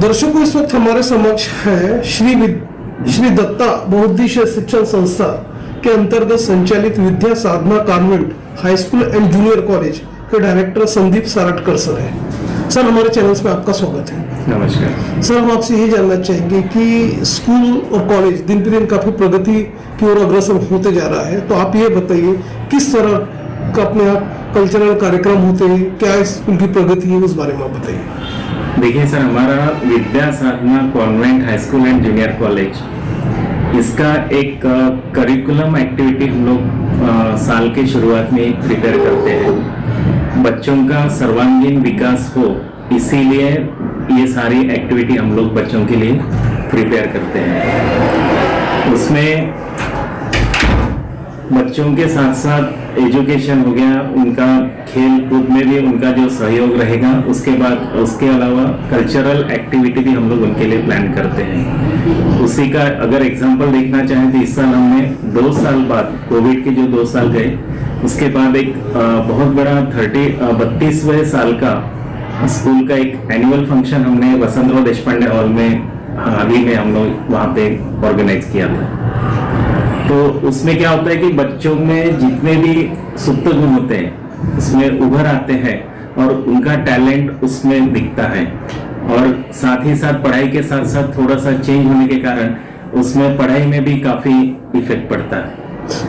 दर्शकों, इस वक्त हमारे समक्ष है श्री दत्ता बहुउद्देशीय शिक्षण संस्था के अंतर्गत संचालित Vidya Sadhana convent high school and junior college के डायरेक्टर संदीप सारटकर सर हैं। सर, हमारे चैनल पे आपका स्वागत है। नमस्कार सर, हम आपसे ये जानना चाहेंगे कि स्कूल और कॉलेज दिन प्रतिदिन काफी प्रगति की ओर अग्रसर होते जा रहा है, तो आप ये बताइए किस तरह का अपने यहाँ कल्चरल कार्यक्रम होते हैं, क्या स्कूल की प्रगति है, उस बारे में आप बताइए। देखिए सर, हमारा Vidya Sadhana convent high school and junior college, इसका एक करिकुलम एक्टिविटी हम लोग साल के शुरुआत में प्रिपेयर करते हैं। बच्चों का सर्वांगीण विकास हो, इसीलिए ये सारी एक्टिविटी हम लोग बच्चों के लिए प्रिपेयर करते हैं। उसमें बच्चों के साथ साथ एजुकेशन हो गया, उनका खेल कूद में भी उनका जो सहयोग रहेगा, उसके अलावा कल्चरल एक्टिविटी भी हम लोग उनके लिए प्लान करते हैं। उसी का अगर एग्जांपल देखना चाहें तो इस साल हमने 2 साल बाद, कोविड के जो 2 साल गए, उसके बाद एक बहुत बड़ा 32वें साल का स्कूल का एक एनुअल फंक्शन हमने वसंतराव देशपांडे हॉल में हाल ही में हम लोग वहाँ पे ऑर्गेनाइज किया था। तो उसमें क्या होता है कि बच्चों में जितने भी सुप्त गुण होते हैं उसमें उभर आते हैं और उनका टैलेंट उसमें दिखता है, और साथ ही साथ पढ़ाई के साथ साथ थोड़ा सा चेंज होने के कारण उसमें पढ़ाई में भी काफी इफेक्ट पड़ता है।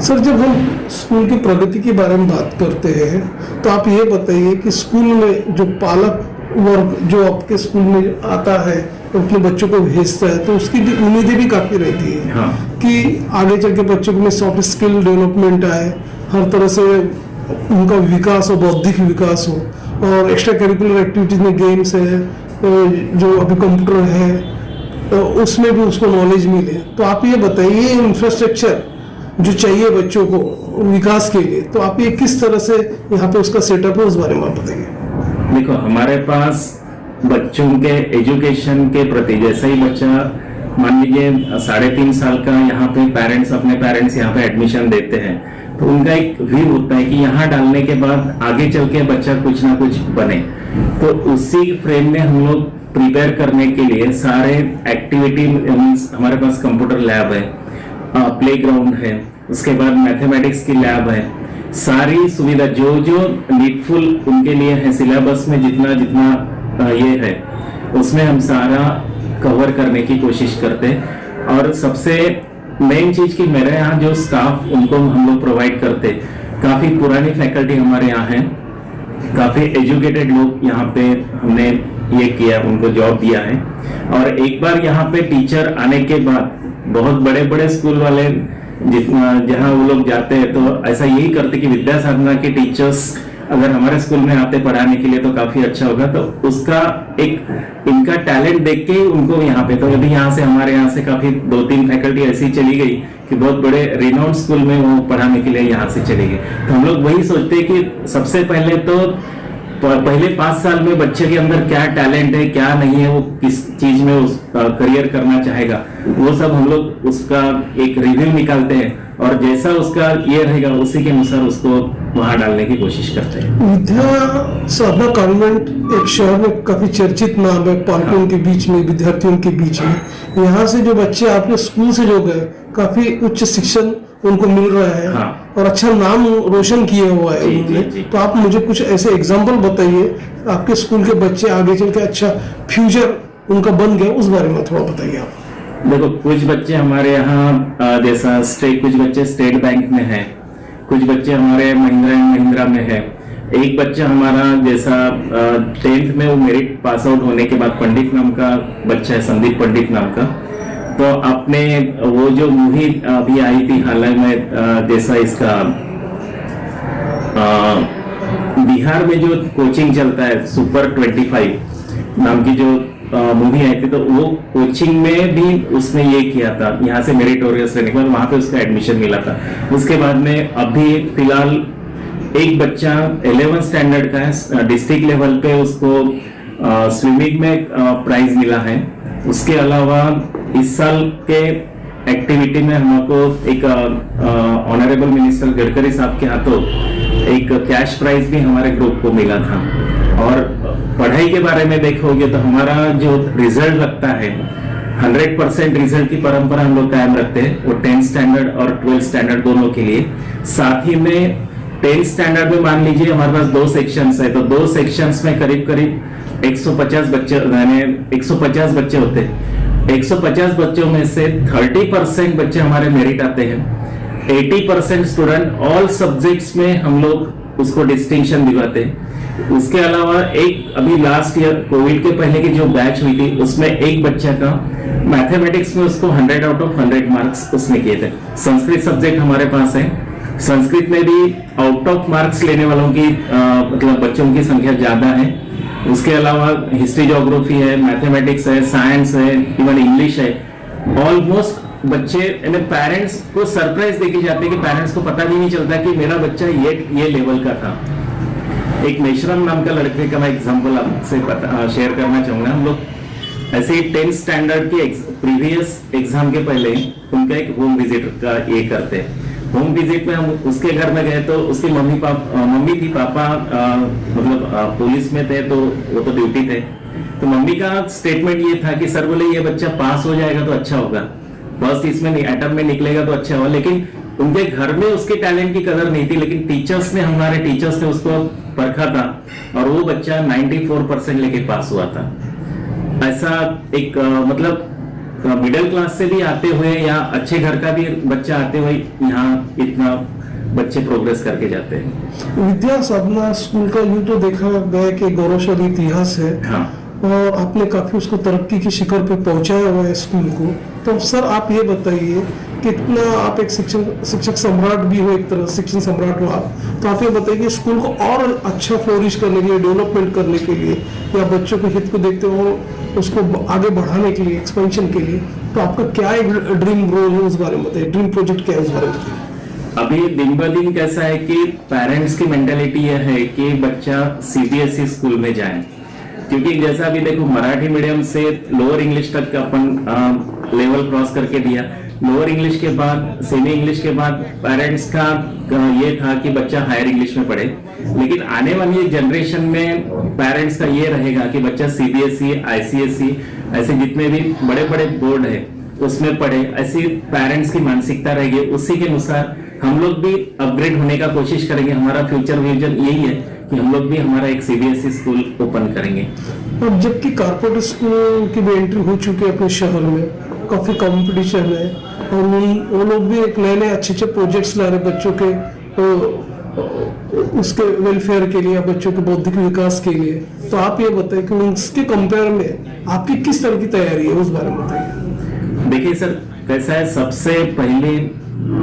सर, जब हम स्कूल की प्रगति के बारे में बात करते हैं तो आप ये बताइए कि स्कूल में जो पालक वर्ग जो आपके स्कूल में आता है, अपने बच्चों को भेजता है, तो उसकी भी उम्मीदें भी काफी रहती है। हाँ। कि आगे चल के बच्चों में सॉफ्ट स्किल डेवलपमेंट आए, हर तरह से उनका विकास हो, बौद्धिक विकास हो, और एक्स्ट्रा करिकुलर एक्टिविटीज में गेम्स है, जो अभी कंप्यूटर है, तो उसमें भी उसको नॉलेज मिले। तो आप ये बताइए, इंफ्रास्ट्रक्चर जो चाहिए बच्चों को विकास के लिए, तो आप ये किस तरह से यहाँ पे उसका सेटअप है, उस बारे में आप बताइए। देखो, हमारे पास बच्चों के एजुकेशन के प्रति, जैसे ही बच्चा मान लीजिए 3.5 साल का यहाँ पे अपने पेरेंट्स यहाँ पे एडमिशन देते हैं, तो उनका एक व्यू होता है कि यहाँ डालने के बाद आगे चल के बच्चा कुछ ना कुछ बने। तो उसी फ्रेम में हम लोग प्रिपेयर करने के लिए सारे एक्टिविटी, हमारे पास कंप्यूटर लैब है, प्ले ग्राउंड है, उसके बाद मैथमेटिक्स की लैब है, सारी सुविधा जो नीडफुल उनके लिए है, सिलेबस में जितना ये है उसमें हम सारा कवर करने की कोशिश करते हैं। और सबसे मेन चीज कि मेरे यहाँ जो स्टाफ उनको हम लोग प्रोवाइड करते, काफी पुरानी फैकल्टी हमारे यहाँ है, काफी एजुकेटेड लोग यहाँ पे हमने ये किया, उनको जॉब दिया है। और एक बार यहाँ पे टीचर आने के बाद बहुत बड़े बड़े स्कूल वाले जहाँ वो लोग जाते हैं, तो ऐसा यही करते कि विद्या साधना के टीचर्स अगर हमारे स्कूल में आते पढ़ाने के लिए तो काफी अच्छा होगा। तो उसका एक इनका टैलेंट देख के उनको यहाँ पे, तो यदि यहाँ से हमारे यहाँ से काफी 2-3 फैकल्टी ऐसी चली गई कि बहुत बड़े रिनाउंड स्कूल में वो पढ़ाने के लिए यहाँ से चली गई। तो हम लोग वही सोचते हैं कि सबसे पहले तो पहले 5 साल में बच्चे के अंदर क्या टैलेंट है, क्या नहीं है, वो किस चीज में उस करियर करना चाहेगा, वो सब हम लोग उसका एक रिव्यू निकालते हैं, और जैसा उसका ये रहेगा उसी के अनुसार उसको वहां डालने की कोशिश करते हैं। विद्या साधना कॉन्वेंट एक शहर में काफी चर्चित नाम है, पालकों के बीच में, विद्यार्थियों के बीच में। यहाँ से जो बच्चे आपके स्कूल से जो गए, काफी उच्च शिक्षण उनको मिल रहा है। हाँ। और अच्छा नाम रोशन किया हुआ है उन्होंने। तो आप मुझे कुछ ऐसे एग्जाम्पल बताइए, आपके स्कूल के बच्चे आगे चल के अच्छा फ्यूचर उनका बन गया, उस बारे में थोड़ा बताइए आप। देखो, कुछ बच्चे हमारे यहाँ जैसा कुछ बच्चे स्टेट बैंक में हैं, कुछ बच्चे हमारे महिंद्रा में है। एक बच्चा हमारा जैसा 10th में वो मेरिट पास आउट होने के बाद, पंडित नाम का बच्चा है, संदीप पंडित नाम का। तो अपने वो जो मूवी अभी आई थी हाल में, जैसा इसका बिहार में जो कोचिंग चलता है, सुपर 25 नाम की जो मूवी आई थी, तो वो कोचिंग में भी उसने ये किया था, यहाँ से मेरिटोरियस रहने के बाद वहां पे उसका एडमिशन मिला था। उसके बाद में अभी फिलहाल एक बच्चा 11th स्टैंडर्ड का है, डिस्ट्रिक्ट लेवल पे उसको स्विमिंग में प्राइज मिला है। उसके अलावा इस साल के एक्टिविटी में हमको एक ऑनरेबल मिनिस्टर गडकरी साहब के हाथों एक कैश प्राइज भी हमारे ग्रुप को मिला था। और पढ़ाई के बारे में देखोगे तो हमारा जो रिजल्ट लगता है 100% रिजल्ट की परंपरा हम लोग कायम रखते हैं, वो 10th स्टैंडर्ड और 12th स्टैंडर्ड दोनों के लिए। साथ ही में 10th स्टैंडर्ड में मान लीजिए हमारे पास 2 सेक्शंस है, तो 2 सेक्शंस में करीब करीब 150 बच्चे, यानी 150 बच्चे होते हैं। 150 बच्चों में से 30% बच्चे हमारे मेरिट आते हैं। 80% स्टूडेंट ऑल सब्जेक्ट्स में हम लोग उसको डिस्टिंक्शन दिलाते हैं। उसके अलावा एक अभी लास्ट ईयर कोविड के पहले की जो बैच हुई थी उसमें एक बच्चा का मैथमेटिक्स में उसको 100 आउट ऑफ 100 मार्क्स उसने किए थे। संस्कृत सब्जेक्ट हमारे पास है, संस्कृत में भी आउट ऑफ मार्क्स लेने वालों की मतलब बच्चों की संख्या ज्यादा है। उसके अलावा हिस्ट्री, ज्योग्राफी है, मैथमेटिक्स है, साइंस है, इवन इंग्लिश है। ऑलमोस्ट बच्चे यानी पेरेंट्स को सरप्राइज देके जाते हैं कि पेरेंट्स को पता भी नहीं चलता कि मेरा बच्चा ये लेवल का था। एक मेश्रम नाम का लड़के का मैं एग्जांपल आपसे शेयर करना चाहूंगा। हम लोग ऐसे ही 10th स्टैंडर्ड के प्रीवियस एग्जाम के पहले उनका एक होम विजिट का ये करते हैं। होम विजिट में हम उसके घर में गए तो उसकी मम्मी थी, पापा मतलब पुलिस में थे तो वो तो ड्यूटी थे। तो मम्मी का स्टेटमेंट ये था कि सर बोले ये बच्चा पास हो जाएगा तो अच्छा होगा, बस इसमें एटम में निकलेगा तो अच्छा होगा। लेकिन उनके घर में उसके टैलेंट की कदर नहीं थी, लेकिन हमारे टीचर्स ने उसको परखा था और वो बच्चा 94% लेके पास हुआ था। ऐसा एक मतलब मिडिल क्लास से भी आते हुए या अच्छे घर का भी बच्चा आते हुए यहाँ इतना बच्चे प्रोग्रेस करके जाते हैं। विद्या साधना स्कूल का यूं तो देखा गया कि गौरवशाली इतिहास है। हाँ। और आपने काफी उसको तरक्की की शिखर पे पहुंचाया हुआ है स्कूल को। तो सर आप ये बताइए, कितना आप एक शिक्षक सम्राट भी हो, एक तरह शिक्षण सम्राट हो आप, तो आप ये बताइए स्कूल को और अच्छा फ्लोरिश करने के लिए, डेवलपमेंट करने के लिए या बच्चों के हित को देखते हो उसको आगे बढ़ाने के लिए, एक्सपेंशन के लिए, तो आपका क्या एक ड्रीम रोल है उस बारे में बताइए, ड्रीम प्रोजेक्ट क्या है उस बारे में बताइए। अभी दिन ब दिन कैसा है कि पेरेंट्स की मेंटेलिटी यह है कि बच्चा CBSE स्कूल में जाए, क्योंकि जैसा अभी देखो मराठी मीडियम से लोअर इंग्लिश तक अपन लेवल क्रॉस करके दिया। लोअर इंग्लिश के बाद, सेमी इंग्लिश के बाद पेरेंट्स का ये था कि बच्चा हायर इंग्लिश में पढ़े। लेकिन आने वाली जनरेशन में पेरेंट्स का ये रहेगा कि बच्चा CBSE, ICSE ऐसे जितने भी बड़े बड़े बोर्ड है उसमें पढ़े, ऐसी पेरेंट्स की मानसिकता रहेगी। उसी के अनुसार हम लोग भी अपग्रेड होने का कोशिश करेंगे। हमारा फ्यूचर विजन यही है कि हम लोग भी हमारा एक CBSE स्कूल ओपन करेंगे। अब जबकि कारपोरेट स्कूल की भी एंट्री हो चुकी है अपने शहर में, काफी कंपटीशन है और वो लोग भी एक नए अच्छे प्रोजेक्ट्स ला रहे बच्चों के उसके वेलफेयर के लिए, बच्चों के बौद्धिक विकास के लिए। तो आप ये बताएं कि उसके कंपेयर में आपकी किस तरह की तैयारी है, उस बारे में बताइए। देखिए सर, कैसा है, सबसे पहले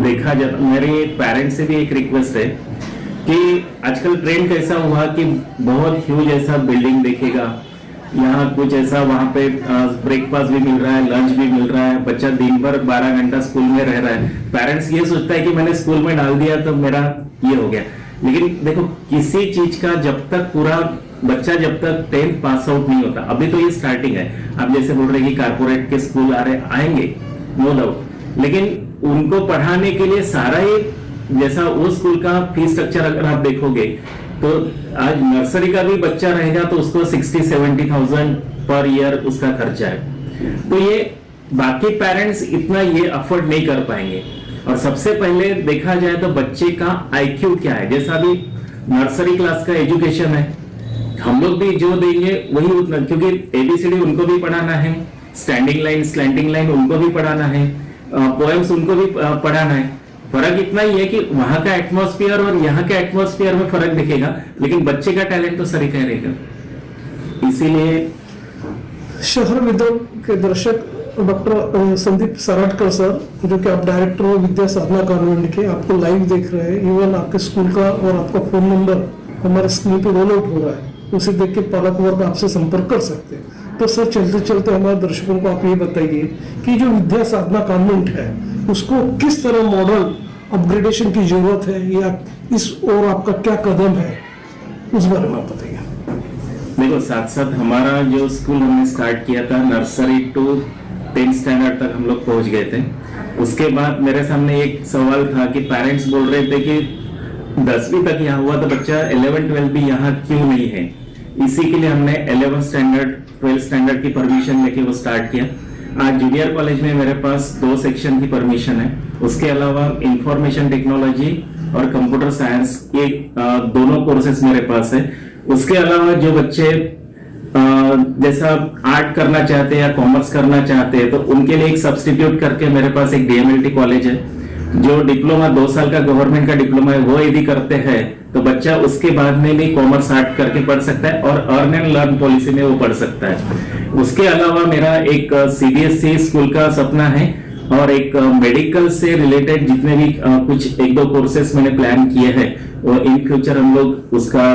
देखा जाए मेरे पेरेंट्स से भी एक रिक्वेस्ट है कि आजकल ट्रेंड कैसा हुआ कि बहुत ह्यूज ऐसा बिल्डिंग देखेगा, यहाँ कुछ ऐसा, वहां पे ब्रेकफास्ट भी मिल रहा है, लंच भी मिल रहा है, बच्चा दिन भर 12 घंटा स्कूल में रह रहा है। पेरेंट्स ये सोचता है कि मैंने स्कूल में डाल दिया तो मेरा ये हो गया। लेकिन देखो किसी चीज का जब तक पूरा बच्चा जब तक 10th पास आउट नहीं होता, अभी तो ये स्टार्टिंग है। आप जैसे बोल रहे कि कारपोरेट के स्कूल आएंगे, नो डाउट, लेकिन उनको पढ़ाने के लिए सारा ही जैसा वो स्कूल का फीस स्ट्रक्चर अगर आप देखोगे तो आज नर्सरी का भी बच्चा रहेगा तो उसको 60-70,000 पर ईयर उसका खर्चा है। तो ये बाकी पेरेंट्स इतना ये अफोर्ड नहीं कर पाएंगे। और सबसे पहले देखा जाए तो बच्चे का IQ क्या है, जैसा अभी नर्सरी क्लास का एजुकेशन है, हम लोग भी जो देंगे वही उतना, क्योंकि ABCD उनको भी पढ़ाना है, स्टैंडिंग लाइन, स्लैंटिंग लाइन उनको भी पढ़ाना है, पोएम्स उनको भी पढ़ाना है। फर्क इतना ही है कि वहां का एटमॉस्फेयर और यहाँ के एटमॉस्फेयर में फर्क दिखेगा, लेकिन बच्चे का टैलेंट तो सर ही कह रहेगा। इसीलिए शहर विद्या के दर्शक डॉक्टर संदीप सराटकर सर, जो कि आप डायरेक्टर हो विद्या साधना कॉन्वेंट के, आपको लाइव देख रहे हैं। इवन आपके स्कूल का और आपका फोन नंबर हमारे स्क्रीन पे रोल आउट हो रहा है, उसे देख के पालक वर्ग आपसे संपर्क कर सकते हैं। तो सर चलते चलते हमारे दर्शकों को आप ये बताइए कि जो विद्या साधना कॉन्वेंट है उसको किस तरह मॉडल अपग्रेडेशन की जरूरत है, या इस और आपका क्या कदम है, उस बारे में आप बताइए। देखो, साथ साथ हमारा जो स्कूल हमने स्टार्ट किया था, नर्सरी टू 10th स्टैंडर्ड तक हम लोग पहुंच गए थे। उसके बाद मेरे सामने एक सवाल था कि पेरेंट्स बोल रहे थे कि 10वीं तक यहाँ हुआ तो बच्चा 11-12 भी यहाँ क्यों नहीं है। इसी के लिए हमने 11th स्टैंडर्ड 12th स्टैंडर्ड की परमिशन लेके वो स्टार्ट किया। आज जूनियर कॉलेज में मेरे पास 2 सेक्शन की परमिशन है। उसके अलावा इंफॉर्मेशन टेक्नोलॉजी और कंप्यूटर साइंस ये दोनों कोर्सेज मेरे पास है। उसके अलावा जो बच्चे जैसा आर्ट करना चाहते हैं या कॉमर्स करना चाहते हैं तो उनके लिए एक सब्स्टिट्यूट करके मेरे पास एक DMLT कॉलेज है, जो डिप्लोमा 2 साल का गवर्नमेंट का डिप्लोमा है वो यदि करते हैं तो बच्चा उसके बाद में भी कॉमर्स आर्ट करके पढ़ सकता है और अर्न एंड लर्न पॉलिसी में वो पढ़ सकता है। उसके अलावा मेरा एक CBSE स्कूल का सपना है और एक मेडिकल से रिलेटेड जितने भी कुछ 1-2 कोर्सेस मैंने प्लान किए हैं वो इन फ्यूचर हम लोग उसका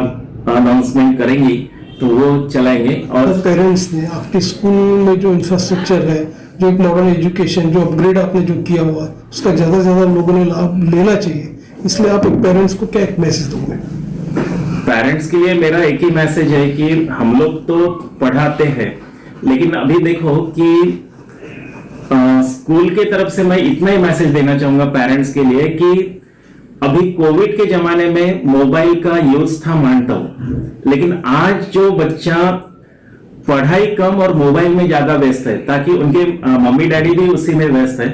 अनाउंसमेंट करेंगे तो वो चलाएंगे। और पेरेंट्स ने आपके स्कूल में जो इंफ्रास्ट्रक्चर है, जो एक मॉडर्न एजुकेशन, जो अपग्रेड आपने जो किया हुआ, उसका ज़्यादा से ज़्यादा लोगों ने लाभ लेना चाहिए, इसलिए आप एक पेरेंट्स को क्या एक मैसेज दोगे? पेरेंट्स के लिए मेरा एक ही मैसेज है कि हम लोग तो पढ़ाते हैं, लेकिन अभी देखो कि स्कूल के तरफ से मैं इतना ही मैसेज देना चाहूंगा पेरेंट्स के लिए कि अभी कोविड के जमाने में मोबाइल का यूज था मानता हूं, लेकिन आज जो बच्चा पढ़ाई कम और मोबाइल में ज्यादा व्यस्त है, ताकि उनके मम्मी डैडी भी उसी में व्यस्त है,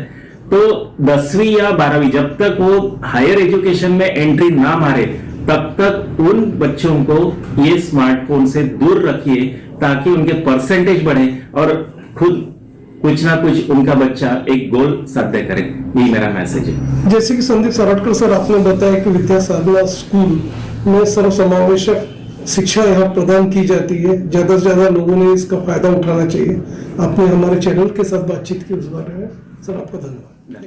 तो 10वीं या 12वीं जब तक वो हायर एजुकेशन में एंट्री ना मारे तब तक उन बच्चों को ये स्मार्टफोन से दूर रखिए ताकि उनके परसेंटेज बढ़े और खुद कुछ ना कुछ उनका बच्चा एक गोल साध्य करे। यही मेरा मैसेज है। जैसे कि संदीप सराडकर सर आपने बताया कि विद्या साधना स्कूल में सर्वसमावेशक शिक्षा यहाँ प्रदान की जाती है, ज्यादा से ज्यादा लोगों ने इसका फायदा उठाना चाहिए। आपने हमारे चैनल के साथ बातचीत की उस बारे में। सर आपका धन्यवाद।